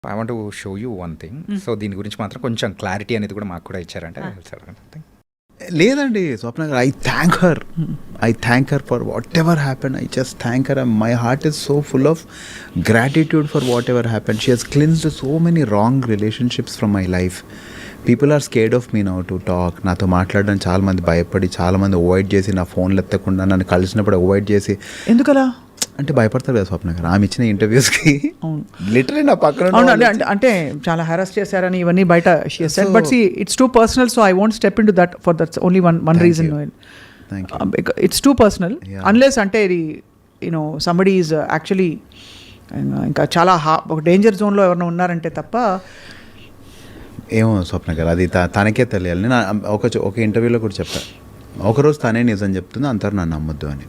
I want to show you one thing. So దీని గురించి మాత్రం కొంచెం క్లారిటీ అనేది కూడా మాకు కూడా ఇచ్చారంటే లేదండి స్వప్న గారు, I thank her for whatever happen. I just thank her. My heart is so full of gratitude for whatever happen. She has cleansed so many wrong relationships from my life. People are scared of me now to talk. నాతో మాట్లాడడానికి చాలామంది భయపడి, చాలామంది avoid చేసి, నా ఫోన్లు ఎత్తకుండా నన్ను కలిసినప్పుడు అవాయిడ్ చేసి. ఎందుకలా అంటే భయపడతారు కదా స్వప్న గారు, ఆమె ఇచ్చిన ఇంటర్వ్యూస్కి లిటరలీ నా పక్కన అంటే చాలా హెరాస్ చేశారని ఇవన్నీ బయట but see it's too personal, so I won't step in to that for that's only one reason. It's too personal unless అంటే ఇది యూనో సంబడీ ఈజ్ యాక్చువల్లీ ఇంకా చాలా ఒక డేంజర్ జోన్లో ఎవరైనా ఉన్నారంటే తప్ప. ఏమో స్వప్న గారు, అది తనకే తెలియాలి. నేను ఒక ఇంటర్వ్యూలో కూడా చెప్పాను, ఒకరోజు తనే నిజం చెప్తుంది, అంతరు నన్ను నమ్మొద్దు అని.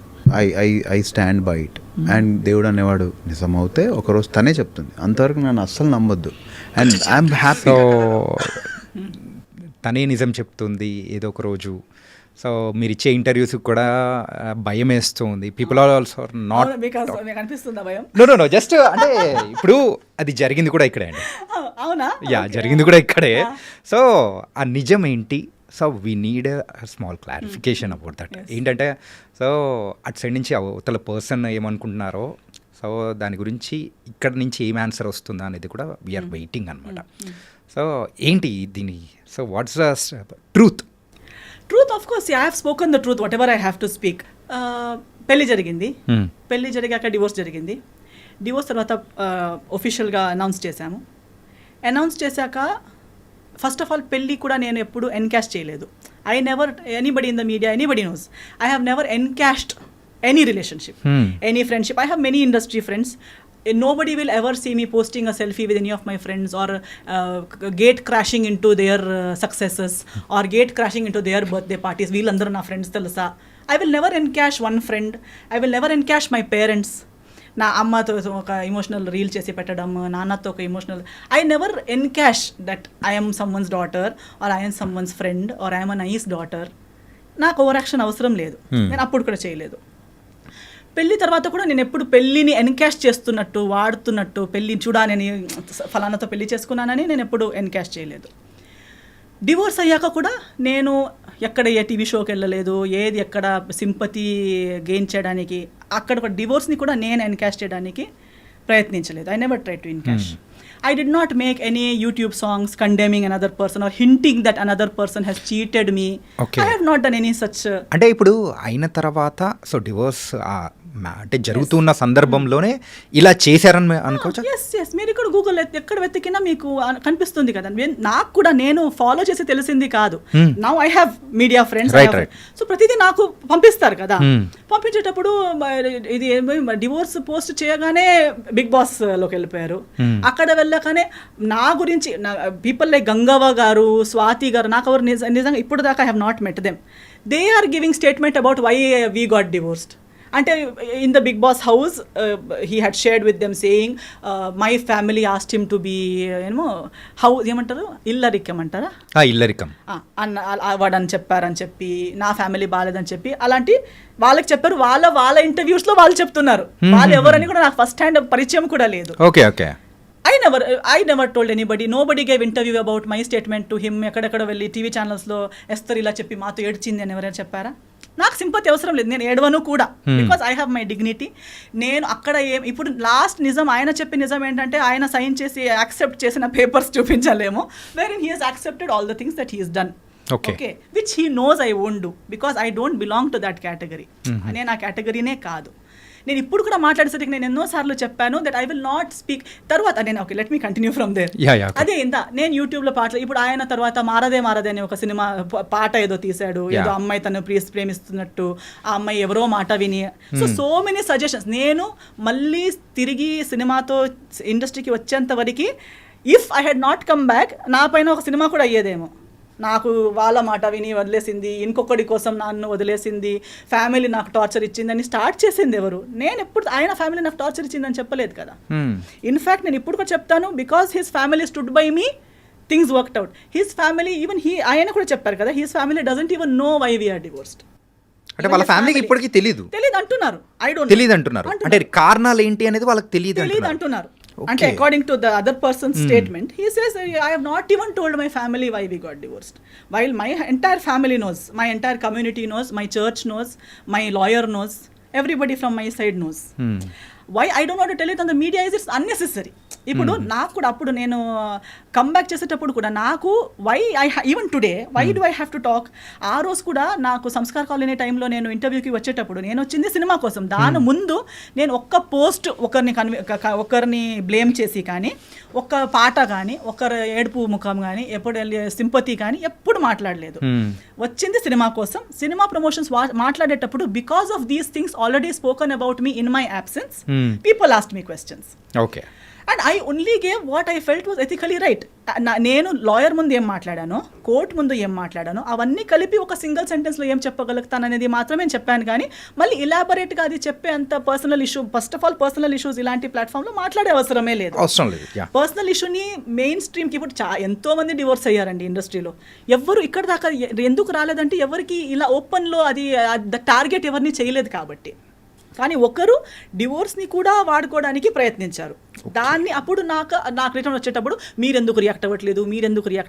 I stand by it. And దేవుడు అనేవాడు నిజం అవుతే ఒకరోజు తనే చెప్తుంది, అంతవరకు నన్ను అస్సలు నమ్మొద్దు. And I'm happy. సో తనే నిజం చెప్తుంది ఏదో ఒక రోజు. సో మీరు ఇచ్చే ఇంటర్వ్యూస్ కూడా భయం వేస్తుంది. పీపుల్ ఆర్ ఆల్సో నాట్ అనిపిస్తుందా భయం? నో జస్ట్ అంటే ఇప్పుడు అది జరిగింది కూడా ఇక్కడే అండి. అవునా? యా, జరిగింది కూడా ఇక్కడే. సో ఆ నిజం ఏంటి? So we need small clarification about that. ఏంటంటే సో అటు సైడ్ నుంచి అవతల పర్సన్ ఏమనుకుంటున్నారో, సో దాని గురించి ఇక్కడ నుంచి ఏం ఆన్సర్ వస్తుందా అనేది కూడా వీఆర్ వెయిటింగ్ అనమాట. సో ఏంటి దీని, so what's the truth? Truth of course I have spoken the truth whatever I have to speak. పెళ్లి జరిగింది, పెళ్లి జరిగాక డివోర్స్ జరిగింది. డివోర్స్ తర్వాత ఒఫిషియల్గా అనౌన్స్ చేశాము. అనౌన్స్ చేశాక ఫస్ట్ ఆఫ్ ఆల్ పెళ్ళి కూడా నేను ఎప్పుడు ఎన్కాష్ చేయలేదు. I never, anybody in the media, anybody knows, I have never encashed any relationship, any friendship. I have many industry friends. Nobody will ever see me posting a selfie with any of my friends or gate crashing into their successes or gate crashing into their birthday parties. Veelandaru na friends telusa. I will never encash one friend. I will never encash my parents. నా అమ్మతో ఒక emotional reel చేసి పెట్టడం, నాన్నతో ఒక emotional. I never encash that I M someone's daughter or I M someone's friend or I M a nice daughter. నాకు over action అవసరం లేదు, నేను అప్పుడు కూడా చేయలేదు. పెళ్లి తర్వాత కూడా నేను ఎప్పుడు పెళ్ళిని ఎన్కాష్ చేస్తున్నట్టు, వాడుతున్నట్టు, పెళ్ళి చూడాలని ఫలానాతో పెళ్లి చేసుకున్నానని నేను ఎప్పుడు ఎన్కాష్ చేయలేదు. డివోర్స్ అయ్యాక కూడా నేను ఎక్కడ ఏ టీవీ షోకి వెళ్ళలేదు, ఏది ఎక్కడ సింపతి గెయిన్ చేయడానికి, అక్కడ ఒక డివోర్స్ని కూడా నేను ఎన్కాష్ చేయడానికి ప్రయత్నించలేదు. I never try to encash. I did not make any YouTube songs condemning another person or hinting that another person has cheated me. Okay. I have not done any such. అంటే ఇప్పుడు అయిన తర్వాత so divorce అంటే జరుగుతున్న సందర్భంలోనే ఇలా చేశారని అనుకోవచ్చు. ఎస్ మీరు ఇక్కడ గూగుల్ ఎక్కడ వెతికినా మీకు కనిపిస్తుంది కదా. నాకు కూడా నేను ఫాలో చేసి తెలిసింది కాదు. Now I have media friends, so ప్రతిదీ నాకు పంపిస్తారు కదా. పంపించేటప్పుడు ఇది డివోర్స్ పోస్ట్ చేయగానే బిగ్ బాస్ లోకి వెళ్ళిపోయారు. అక్కడ వెళ్ళగానే నా గురించి పీపుల్ లైక్ గంగవ్వ గారు, స్వాతి గారు, నాకు ఎవరు నిజంగా ఇప్పుడు దాకా I have not met them. They are giving statement about why we got divorced. అంటే in the Bigg Boss house he had shared with them saying my family asked him to be ఏమో house ఏమంటారు, ఇల్లరికమంటారా, ఇల్లరికం వాడని చెప్పారని చెప్పి, నా family బాగాలేదని చెప్పి, అలాంటి వాళ్ళకి చెప్పారు. వాళ్ళ ఇంటర్వ్యూస్లో వాళ్ళు చెప్తున్నారు. వాళ్ళు ఎవరని కూడా నాకు ఫస్ట్ హ్యాండ్ పరిచయం కూడా లేదు. Okay okay. I never told anybody. Nobody gave interview about my statement to him. ఎక్కడెక్కడ వెళ్ళి టీవీ ఛానల్స్లో ఎస్తర్ ఇలా చెప్పి మాతో ఏడ్చింది అని ఎవరైనా చెప్పారా? నాకు సింపతి అవసరం లేదు, నేను ఏడవను కూడా. Because I have my dignity. నేను అక్కడ ఇప్పుడు లాస్ట్ నిజం, ఆయన చెప్పిన నిజం ఏంటంటే ఆయన సైన్ చేసి యాక్సెప్ట్ చేసిన పేపర్స్ చూపించలేము, wherein he has accepted all the things that he has done. Okay, which he knows I won't do because I don't belong to that category. నేను ఆ కేటగిరీనే కాదు. నేను ఇప్పుడు కూడా మాట్లాడేసరికి నేను ఎన్నోసార్లు చెప్పాను that I will not speak. తర్వాత నేను okay let me continue from there. అదే నేను యూట్యూబ్లో పాటలు, ఇప్పుడు ఆయన తర్వాత మారదే అని ఒక సినిమా పాట ఏదో తీశాడు, ఏదో అమ్మాయి తను ప్రేమిస్తున్నట్టు, ఆ అమ్మాయి ఎవరో మాట విని, సో మెనీ సజెషన్స్. నేను మళ్ళీ తిరిగి సినిమాతో ఇండస్ట్రీకి వచ్చేంత వరకు if I had not come back, నా పైన ఒక సినిమా కూడా అయ్యేదేమో. నాకు వాళ్ళ మాట విని వదిలేసింది, ఇంకొకటి కోసం నన్ను వదిలేసింది, ఫ్యామిలీ నాకు టార్చర్ ఇచ్చిందని స్టార్ట్ చేసింది ఎవరు? నేను ఎప్పుడు ఆయన ఫ్యామిలీ నాకు టార్చర్ ఇచ్చిందని చెప్పలేదు కదా. ఇన్ఫ్యాక్ట్ నేను ఇప్పుడు కూడా చెప్తాను, because his family stood by me, things worked out. His family even ఆయన కూడా చెప్పారు కదా, his family doesn't even know why we are divorced. అంటే వాళ్ళ ఫ్యామిలీకి ఇప్పటికీ తెలియదు అంటున్నారు. ఐ డోంట్ తెలియదు అంటున్నారు. అంటే కారణాలు ఏంటి అనేది వాళ్ళకి తెలియదు అంటున్నారు. అంటే according to the other person statement he says I have not even told my family why we got divorced while my entire family knows, my entire community knows, my church knows, my lawyer knows, everybody from my side knows. Why I don't want to tell it on the media is it's unnecessary. ఇప్పుడు నాకు కూడా అప్పుడు నేను comeback చేసేటప్పుడు కూడా నాకు why even today why do I have to talk. ఆ రోజు కూడా నాకు సంస్కార్ కాలనీ టైంలో నేను ఇంటర్వ్యూకి వచ్చేటప్పుడు నేను వచ్చింది సినిమా కోసం. దాని ముందు నేను ఒక్క పోస్ట్ ఒకరిని బ్లేమ్ చేసి కానీ, ఒక్క పాట కానీ, ఒకరు ఏడుపు ముఖం కానీ, ఎప్పుడు సింపతి కానీ ఎప్పుడు మాట్లాడలేదు. వచ్చింది సినిమా కోసం. సినిమా ప్రమోషన్స్ మాట్లాడేటప్పుడు because of these things already spoken about me in my absence, people asked me questions. Okay. And I only gave what I felt was ethically right. నేను లాయర్ ముందు ఏం మాట్లాడానో, court ముందు ఏం మాట్లాడానో అవన్నీ కలిపి ఒక సింగిల్ సెంటెన్స్లో ఏం చెప్పగలుగుతాననేది మాత్రమే చెప్పాను. కానీ మళ్ళీ ఇలాబొరేట్గా అది చెప్పే అంత personal issue, first of all personal issues ఇలాంటి ప్లాట్ఫామ్లో మాట్లాడే అవసరమే లేదు. పర్సనల్ ఇష్యూని మెయిన్ స్ట్రీమ్కి ఇప్పుడు ఎంతో మంది డివోర్స్ అయ్యారండి ఇండస్ట్రీలో. ఎవరు ఇక్కడ దాకా ఎందుకు రాలేదంటే ఎవరికి ఇలా ఓపెన్లో అది ద టార్గెట్ ఎవరిని చేయలేదు కాబట్టి. కానీ ఒకరు డివోర్స్ని కూడా వాడుకోవడానికి ప్రయత్నించారు. దాన్ని అప్పుడు నాకు రిటర్న్ వచ్చేటప్పుడు మీరెందుకు రియాక్ట్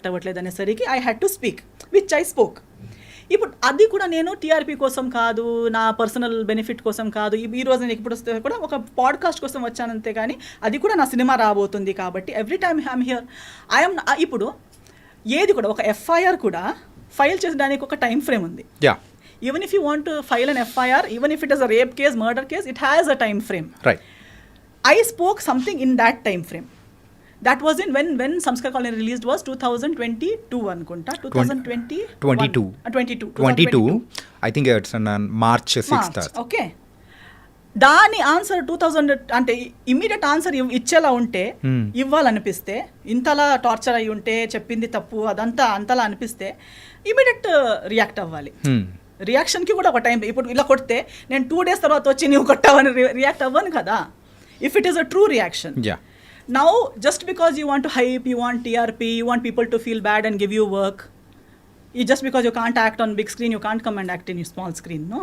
అవ్వట్లేదు అనేసరికి I had to speak which I spoke. ఇప్పుడు అది కూడా నేను టీఆర్పీ కోసం కాదు, నా పర్సనల్ బెనిఫిట్ కోసం కాదు. ఈ రోజు నేను ఇప్పుడు వస్తే కూడా ఒక పాడ్కాస్ట్ కోసం వచ్చానంతే, కానీ అది కూడా నా సినిమా రాబోతుంది కాబట్టి ఎవ్రీ టైమ్ ఐఎమ్ హియర్. ఇప్పుడు ఏది కూడా ఒక ఎఫ్ఐఆర్ కూడా ఫైల్ చేసడానికి ఒక టైం ఫ్రేమ్ ఉంది. Even if you want to file an FIR, even if it is a rape case, murder case, it has a time frame. Right. I spoke something in that time frame. That was in when Samskar Colony released was 2022 anukunta. 2022. I think it's on March 6th. Okay. దాని answer 2000 అంటే immediate answer ఇచ్చేలా ఉంటే, ఇవ్వాలనిపిస్తే, ఇంతలా torture అయి ఉంటే, చెప్పింది తప్పు అదంతా అంతలా అనిపిస్తే ఇమ్మీడియట్ రియాక్ట్ అవ్వాలి. రియాక్షన్కి కూడా ఒక టైం. ఇప్పుడు ఇలా కొడితే నేను 2 days తర్వాత వచ్చి నువ్వు కొట్టావని రియాక్ట్ అవ్వను కదా, if it is a true reaction. Now just because you want to hype, you want TRP, you want people to feel bad and give you work, just because you can't act on big screen, you can't come and act in small screen. No,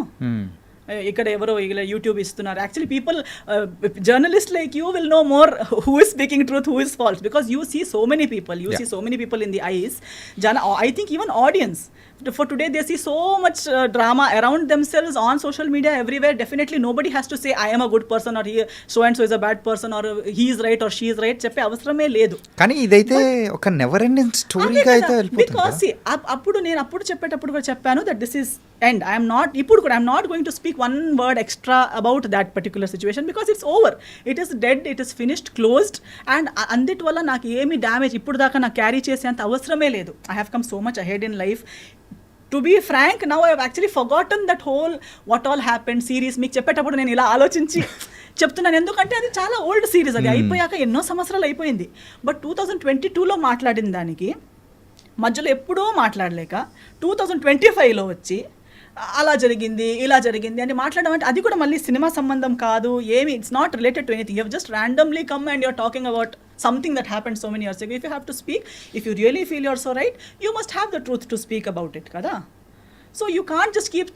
ఇక్కడ ఎవరో ఇలా YouTube ఇస్తున్నారు. Actually people, journalist like you will know more who is speaking truth, who is false, because you see so many people, you see so many people in the eyes. I think even audience for today they see so much drama around themselves on social media everywhere. Definitely nobody has to say I am a good person or he so and so is a bad person or he is right or she is right చెప్పే అవసరమే లేదు. కానీ ఇదైతే ఒక never ending స్టోరీగా అయితే వెళ్ళిపోతుంది. Because అప్పుడు చెప్పేటప్పుడు కూడా చెప్పాను that this is end. I am not going to speak one word extra about that particular situation because it's over. It is dead, it is finished, closed, and అందుటి వల్ల నాకు ఏమి damage ఇప్పుడు దాకా నాకు క్యారీ చేసేంత అవసరమే లేదు. I have come so much ahead in life. To be frank, now I have actually forgotten that whole what all happened series. మీకు చెప్పేటప్పుడు నేను ఇలా ఆలోచించి చెప్తున్నాను, ఎందుకంటే అది చాలా ఓల్డ్ సిరీస్, అది అయిపోయాక ఎన్నో సంవత్సరాలు అయిపోయింది. బట్ 2022లో మాట్లాడిన దానికి మధ్యలో ఎప్పుడూ మాట్లాడలేక 2025లో వచ్చి అలా జరిగింది ఇలా జరిగింది అని మాట్లాడడం అంటే అది కూడా మళ్ళీ సినిమా సంబంధం కాదు ఏమి. It's not related to anything. You have just randomly come and you're talking about something that happened so many years ago. If you have to speak, if you really feel you're so right, you must have the truth to speak about it kada. So you can't just keep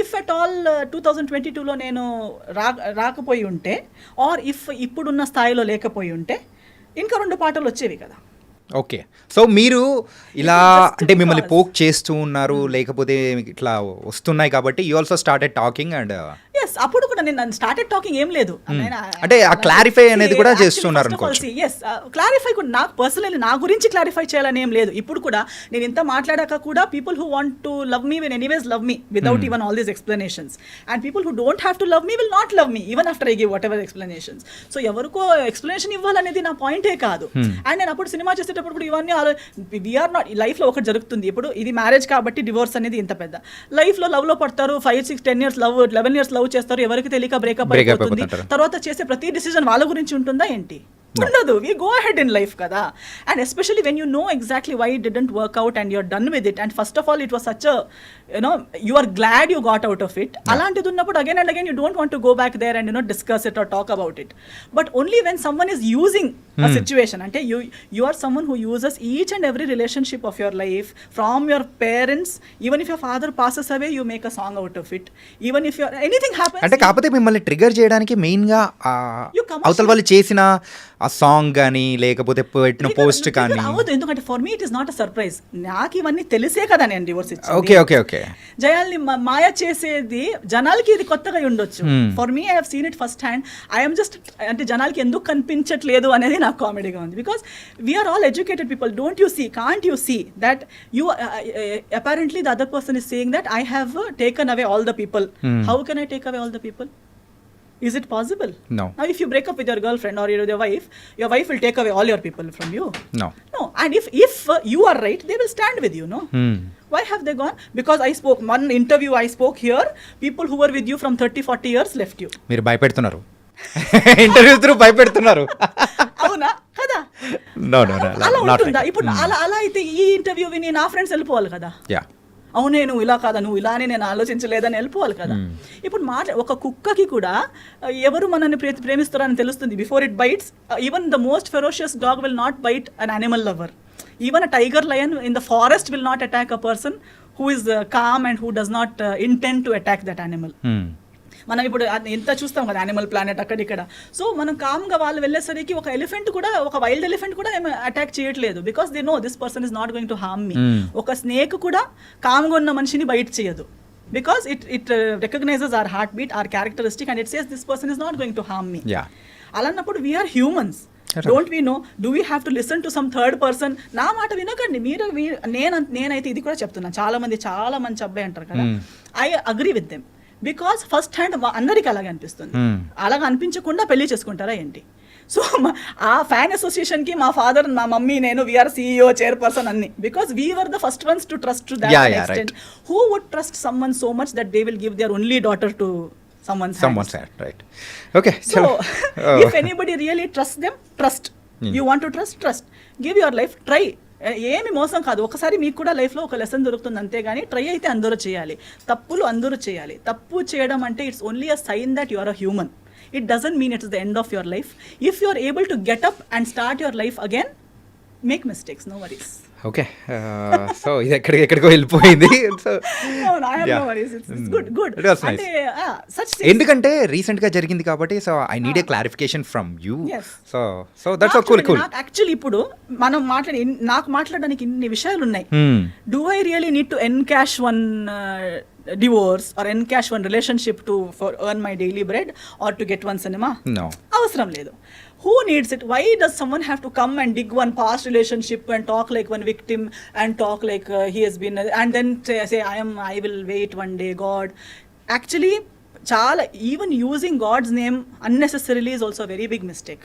if at all 2022లో నేను రాకపోయి ఉంటే or if ఇప్పుడున్న స్థాయిలో లేకపోయి ఉంటే ఇంకా 2 పాటలు వచ్చేవి కదా. ఓకే, సో మీరు ఇలా అంటే మిమ్మల్ని పోక్ చేస్తూ ఉన్నారు, లేకపోతే ఇట్లా వస్తున్నాయి కాబట్టి you also started talking and yes అప్పుడు కూడా నేను స్టార్టెడ్ టాకింగ్ ఏం లేదు. అంటే ఆ క్లారిఫై అనేది కూడా చేస్తున్నారు అనుకోవచ్చు. ఎస్ క్లారిఫై కూడా నాకు పర్సనల్లీ నా గురించి క్లారిఫై చేయాలని ఏం లేదు. ఇప్పుడు కూడా నేను ఇంత మాట్లాడాక కూడా people who want to love me will anyways love me without even all these explanations, and people who don't have to love me will not love me even after I give what ever explanations. So ఎవరికో explanation ఇవ్వాలనేది నా పాయింటే కాదు. And నేను అప్పుడు cinema చేసేటప్పుడు కూడా ఇవన్నీ వీఆర్ నాట్ లైఫ్లో ఒకటి జరుగుతుంది. ఇప్పుడు ఇది మ్యారేజ్ కాబట్టి డివోర్స్ అనేది ఇంత పెద్ద లైఫ్లో లవ్లో పడతారు, 5, 6, 10 years లవ్, 11 years లవ్ చేస్తారు, ఎవరికి తెలియక బ్రేకప్ అయిపోతుంది. తర్వాత చేసే ప్రతి డిసిజన్ వాళ్ళ గురించి ఉంటుందా ఏంటి? ఉండదు. We go ahead in life kada, and especially when you know exactly why it didn't work out and you're done with it, and first of all it was such a, you are glad you got out of it. Alantidi unnappudu again and again you don't want to go back there and discuss it or talk about it. But only when someone is using a situation, ante you are someone who uses each and every relationship of your life from your parents. Even if your father passes away, you make a song out of it. Even if anything happens, అంటే కాకపోతే మిమ్మల్ని trigger చేయడానికి main గా అవతల వాళ్ళు చేసిన ఆ song కానీ లేకపోతే పెట్టిన పోస్ట్ కానీ? అవ్వదు, ఎందుకంటే for me it is not a surprise. నాకు ఇవన్నీ తెలిసే కదా నేను డివోర్స్ ఓకే ఓకే ఓకే. జయాల్ని మాయ చేసేది జనాలకి ఇది కొత్తగా ఉండొచ్చు. For me I have seen it first hand. I'm just అంటే జనాలకి ఎందుకు కనిపించట్లేదు అనేది నాకు కామెడీగా ఉంది. Because we're all educated people. Don't you see, can't you see that you apparently the other person is saying that I have taken away all the people. How can I take away all the people? Is it possible? No. Now if you break up with your girlfriend or your wife will take away all your people from you. No. And if you are right, they will stand with you, no? Why have they gone? Because I spoke one interview, I spoke here, people who were with you from 30-40 years left you. మీరు భయపెడుతున్నారు, interview through భయపెడుతున్నారు. అవునా కదా? No, అలా not ఉంటుందా? right. ఇప్పుడు అలా అయితే ఈ interview విని నా ఫ్రెండ్స్ వెళ్ళిపోవాలి కదా. Yeah. అవునే నువ్వు ఇలా కాదా, నువ్వు ఇలానే నేను ఆలోచించలేదని వెళ్ళిపోవాలి కదా. ఇప్పుడు ఒక కుక్కకి కూడా ఎవరు మనల్ని ప్రేమిస్తారని తెలుస్తుంది before it bites. Even the most ferocious dog will not bite an animal lover. Even a tiger lion in the forest will not attack a person who is calm and who does not intend to attack that animal. మనం ఇప్పుడు ఎంత చూస్తాం కదా animal planet అక్కడిక్కడ. So మనం కామ్గా వాళ్ళు వెళ్ళేసరికి ఒక ఎలిఫెంట్ కూడా, ఒక వైల్డ్ ఎలిఫెంట్ కూడా ఏమి అటాక్ చేయట్లేదు. Because they know this person is not going to harm me. ఒక స్నేక్ కూడా కామ్గా ఉన్న మనిషిని బైట్ చేయదు. Because it recognises our heart beat, our characteristic, and it says this person is not going to harm me. అలాన్నప్పుడు we are humans. Don't we know, do we have to listen to some third person? నా మాట వినకండి మీరు. నేనైతే ఇది కూడా చెప్తున్నాను, చాలా మంచి అబ్బాయి అంటారు కదా, I agree with them. Because first hand అందరికి అలాగే అనిపిస్తుంది. అలాగ అనిపించకుండా పెళ్లి చేసుకుంటారా ఏంటి? సో ఆ ఫ్యాన్ అసోసియేషన్కి మా ఫాదర్, మా మమ్మీ, నేను వీఆర్ CEO, చైర్పర్సన్ అన్ని. Because we were the first ones to trust to that extent. Who would trust someone so much that they will give their only daughter to someone's hand, right? Okay, so if anybody really trusts them, trust. You want to trust. Give your life, try. ఏమి మోసం కాదు. ఒకసారి మీకు కూడా లైఫ్లో ఒక lesson దొరుకుతుంది అంతే, కానీ ట్రై అయితే అందరూ చేయాలి. తప్పులు అందరూ చేయాలి. తప్పు చేయడం అంటే it's only a sign that you are a human. It doesn't mean it's the end of your life. If you are able to get up and start your life again, make mistakes, no worries. Okay, so ఇది ఎక్కడికో వెళ్ళిపోయింది. ఎందుకంటే recent గా జరిగింది కాబట్టి, so I need a clarification from you. So that's cool. Actually ఇప్పుడు మనం నాకు మాట్లాడడానికి ఇన్ని విషయాలు ఉన్నాయి. Do I really need to encash one divorce or encash one relationship for earn my daily bread or to get one cinema? No. అవసరం లేదు. Who needs it? Why does someone have to come and dig one past relationship and talk like one victim and talk like he has been, and then say I will wait one day, God? Actually, చాలా, even using God's name unnecessarily is also a very big mistake.